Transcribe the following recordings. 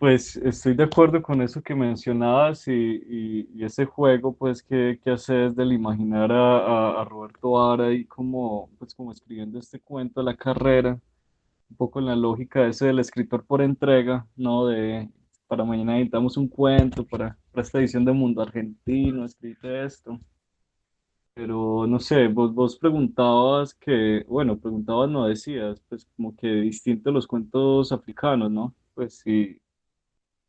Pues estoy de acuerdo con eso que mencionabas y ese juego pues que haces del imaginar a Roberto Vara y como, pues, como escribiendo este cuento a la carrera, un poco en la lógica ese del escritor por entrega, ¿no? De para mañana necesitamos un cuento para esta edición de Mundo Argentino, escribe esto. Pero no sé, vos preguntabas que, bueno, preguntabas, no decías, pues como que distintos los cuentos africanos, ¿no? Pues sí,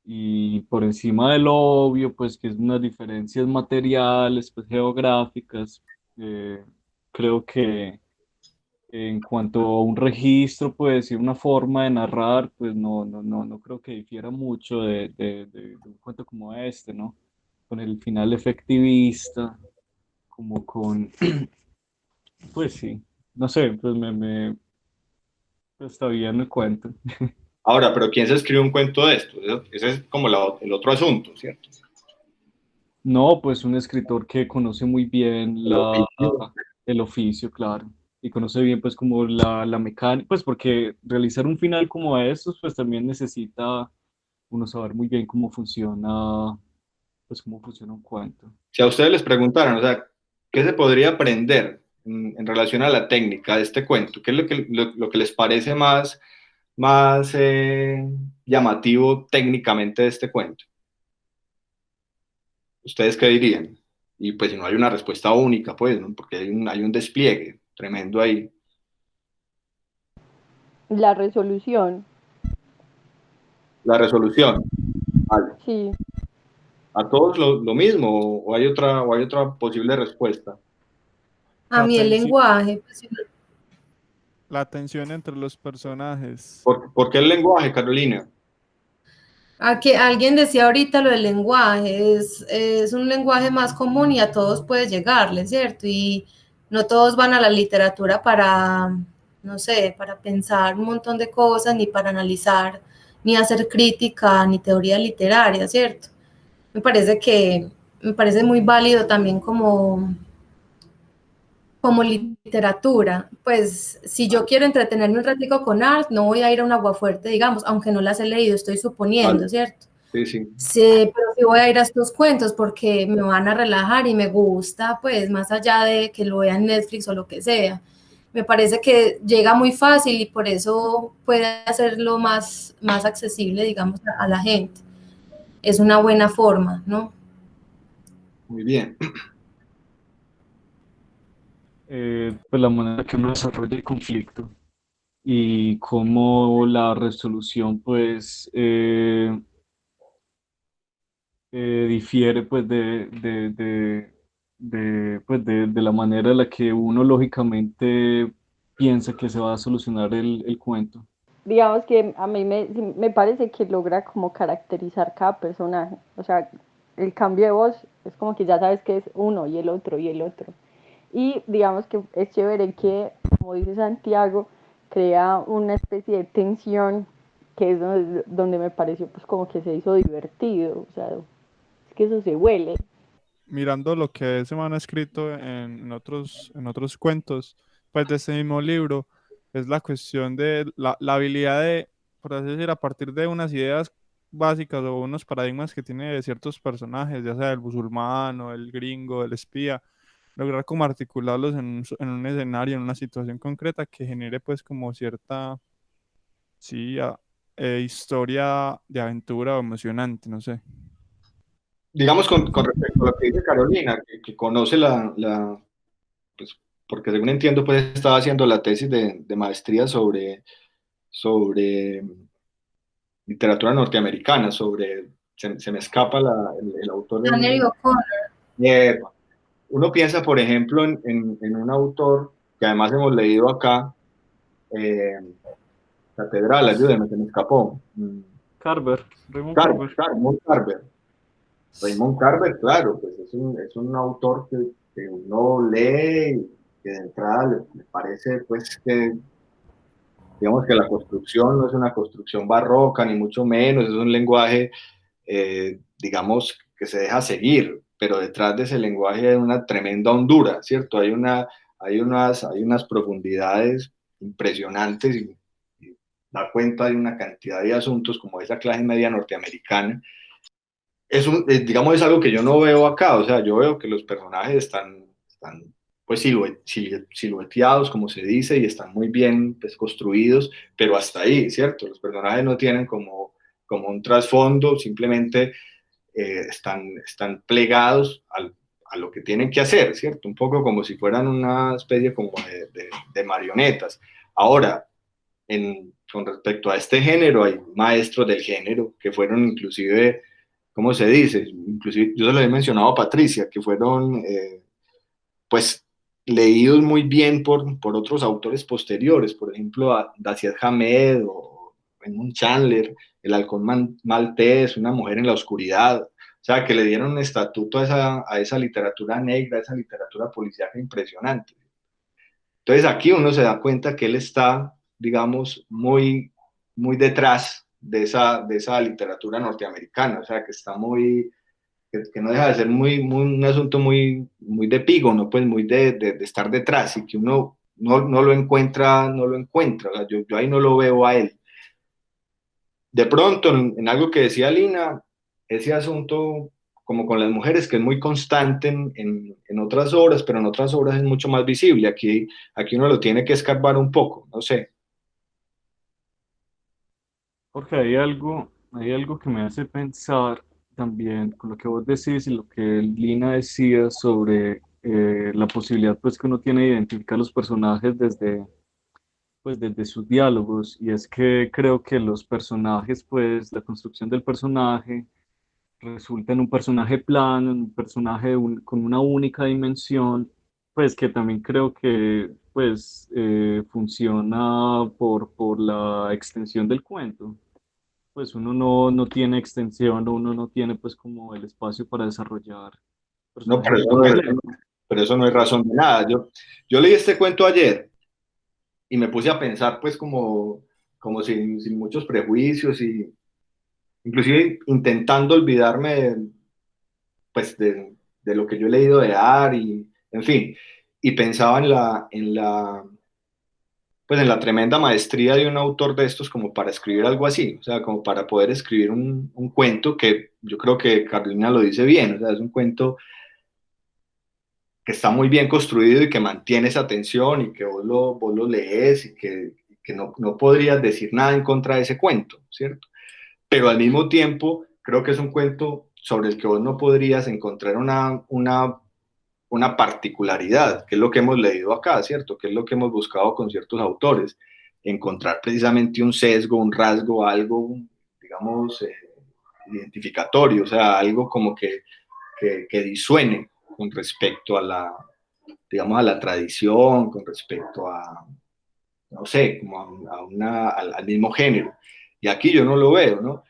y por encima del obvio, pues que es unas diferencias materiales, pues geográficas, eh, creo que en cuanto a un registro, pues y una forma de narrar, pues no creo que difiera mucho de un cuento como este, ¿no? Con el final efectivista, como con, pues sí, no sé, pues pues está bien el cuento. Ahora, pero ¿quién se escribe un cuento de esto? Ese es como el otro asunto, ¿cierto? No, pues un escritor que conoce muy bien El oficio. el oficio, claro, y conoce bien pues como la mecánica, pues porque realizar un final como estos, pues también necesita uno saber muy bien cómo funciona, pues cómo funciona un cuento. Si a ustedes les preguntaran, o sea, ¿qué se podría aprender en relación a la técnica de este cuento? ¿Qué es lo que les parece más llamativo técnicamente de este cuento? ¿Ustedes qué dirían? Y pues si no hay una respuesta única, pues, ¿no? Porque hay un despliegue tremendo ahí. La resolución, La resolución, vale. sí. ¿A todos lo mismo o o hay otra posible respuesta? A La mí el tensi- lenguaje, pues, la tensión entre los personajes. ¿Por qué el lenguaje, Carolina? a que alguien decía ahorita lo del lenguaje, es un lenguaje más común y a todos puede llegarle, ¿cierto? Y no todos van a la literatura para, no sé, para pensar un montón de cosas, ni para analizar, ni hacer crítica, ni teoría literaria, ¿cierto? Me parece que, me parece muy válido también como literatura, pues si yo quiero entretenerme un ratico con art, no voy a ir a un aguafuerte, digamos, aunque no las he leído, estoy Vale, suponiendo, ¿cierto? sí, sí. Sí, pero sí voy a ir a estos cuentos porque me van a relajar y me gusta, pues más allá de que lo vea en Netflix o lo que sea. Me parece que llega muy fácil y por eso puede hacerlo más accesible, digamos, a la gente. Es una buena forma, ¿no? Muy bien. Pues la manera que uno desarrolla el conflicto y cómo la resolución pues difiere pues pues de la manera en la que uno lógicamente piensa que se va a solucionar el cuento. Digamos que a mí me parece que logra como caracterizar cada personaje. O sea, el cambio de voz es como que ya sabes que es uno y el otro y el otro. Y digamos que es chévere que, como dice Santiago, crea una especie de tensión que es donde me pareció pues como que se hizo divertido. O sea, es que eso se huele. Mirando lo que se me han escrito en otros cuentos, pues de este mismo libro, es la cuestión de la habilidad de, por así decir, a partir de unas ideas básicas o unos paradigmas que tiene de ciertos personajes, ya sea el musulmán, el gringo, el espía, lograr como articularlos en un escenario, en una situación concreta que genere pues como cierta, sí, historia de aventura o emocionante, no sé. Digamos con respecto a lo que dice Carolina, que conoce pues, porque según entiendo, pues estaba haciendo la tesis de maestría sobre literatura norteamericana, se me escapa el autor del Flannery nombre. O'Connor. Epa. Uno piensa, por ejemplo, en un autor que además hemos leído acá, eh, Catedral, ayúdeme, se me escapó. Carver, Raymond Carver. Raymond Carver. Raymond Carver, claro, pues es un autor que uno lee y que de entrada le parece pues que digamos que la construcción no es una construcción barroca, ni mucho menos, es un lenguaje, digamos, que se deja seguir, pero detrás de ese lenguaje hay una tremenda hondura, ¿cierto? Hay unas profundidades impresionantes y da cuenta de una cantidad de asuntos como es la clase media norteamericana. Digamos, es algo que yo no veo acá, o sea, yo veo que los personajes están pues silueteados, como se dice, y están muy bien pues, construidos, pero hasta ahí, ¿cierto? Los personajes no tienen como un trasfondo, simplemente están plegados a lo que tienen que hacer, ¿cierto? Un poco como si fueran una especie como de marionetas. Ahora, con respecto a este género, hay maestros del género que fueron inclusive, ¿cómo se dice? Inclusive, yo se lo he mencionado a Patricia, que fueron, pues, leídos muy bien por otros autores posteriores, por ejemplo, a Dashiell Hammett o Raymond Chandler, El halcón maltés, Una mujer en la oscuridad, o sea, que le dieron un estatuto a esa literatura negra, a esa literatura policíaca impresionante. Entonces aquí uno se da cuenta que él está, digamos, muy detrás de esa literatura norteamericana, o sea, que está que no deja de ser un asunto muy de epígono, pues muy de estar detrás y que uno no lo encuentra, o sea, yo ahí no lo veo a él. De pronto, en algo que decía Lina, ese asunto como con las mujeres, que es muy constante en otras obras, pero en otras obras es mucho más visible. Aquí uno lo tiene que escarbar un poco, no sé. Jorge, hay algo que me hace pensar también con lo que vos decís y lo que Lina decía sobre la posibilidad pues, que uno tiene de identificar los personajes pues, desde sus diálogos. Y es que creo que los personajes, pues la construcción del personaje resulta en un personaje plano, en un personaje con una única dimensión, pues que también creo que pues funciona por la extensión del cuento. Pues uno no tiene extensión, uno no tiene pues como el espacio para desarrollar No, personajes muy complejos. pero eso no es razón de nada. Yo leí este cuento ayer y me puse a pensar pues como sin muchos prejuicios y inclusive intentando olvidarme pues de lo que yo he leído de Ari, en fin, y pensaba pues en la tremenda maestría de un autor de estos como para escribir algo así, o sea, como para poder escribir un cuento que yo creo que Carolina lo dice bien, o sea, es un cuento que está muy bien construido y que mantiene esa tensión y que vos lo lees y que no podrías decir nada en contra de ese cuento, ¿cierto? Pero al mismo tiempo creo que es un cuento sobre el que vos no podrías encontrar una particularidad, que es lo que hemos leído acá, ¿cierto? Que es lo que hemos buscado con ciertos autores, encontrar precisamente un sesgo, un rasgo, algo, digamos, identificatorio, o sea, algo como que disuene con respecto a digamos, a la tradición, con respecto a, no sé, como al mismo género. Y aquí yo no lo veo, ¿no?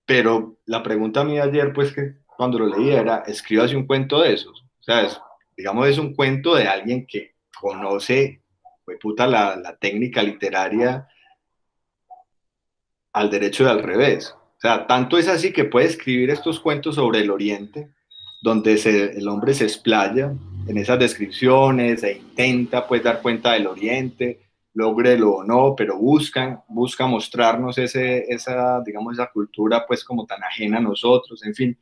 Pero la pregunta mía ayer, pues que cuando lo leía era, escríbase un cuento de esos. O sea, digamos, es un cuento de alguien que conoce, pues puta, la técnica literaria al derecho y al revés. O sea, tanto es así que puede escribir estos cuentos sobre el Oriente, donde el hombre se explaya en esas descripciones e intenta pues dar cuenta del Oriente, lógrelo o no, pero busca mostrarnos digamos, esa cultura pues como tan ajena a nosotros, en fin.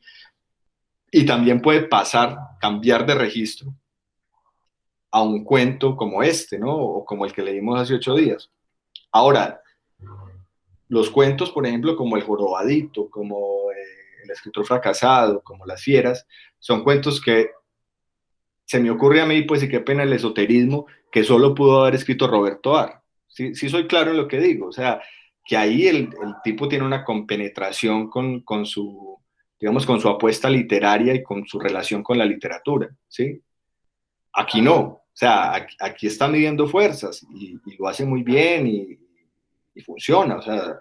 Y también puede cambiar de registro a un cuento como este, ¿no? O como el que leímos hace 8 días. Ahora, los cuentos, por ejemplo, como El Jorobadito, como El escritor fracasado, como Las fieras, son cuentos que se me ocurre a mí, pues, y qué pena el esoterismo, que solo pudo haber escrito Roberto Ar. Sí, sí soy claro en lo que digo, o sea, que ahí el tipo tiene una compenetración con su, digamos, con su apuesta literaria y con su relación con la literatura, ¿sí? Aquí no, o sea, aquí está midiendo fuerzas y lo hace muy bien y funciona, o sea,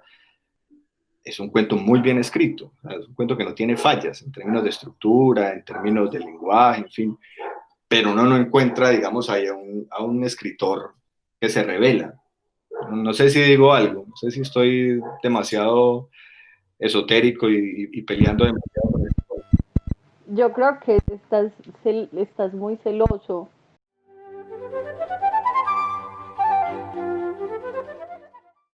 es un cuento muy bien escrito, o sea, es un cuento que no tiene fallas en términos de estructura, en términos de lenguaje, en fin, pero uno no encuentra, digamos, ahí a un escritor que se revela. No sé si digo algo, no sé si estoy demasiado esotérico y peleando demasiado. Yo creo que estás muy celoso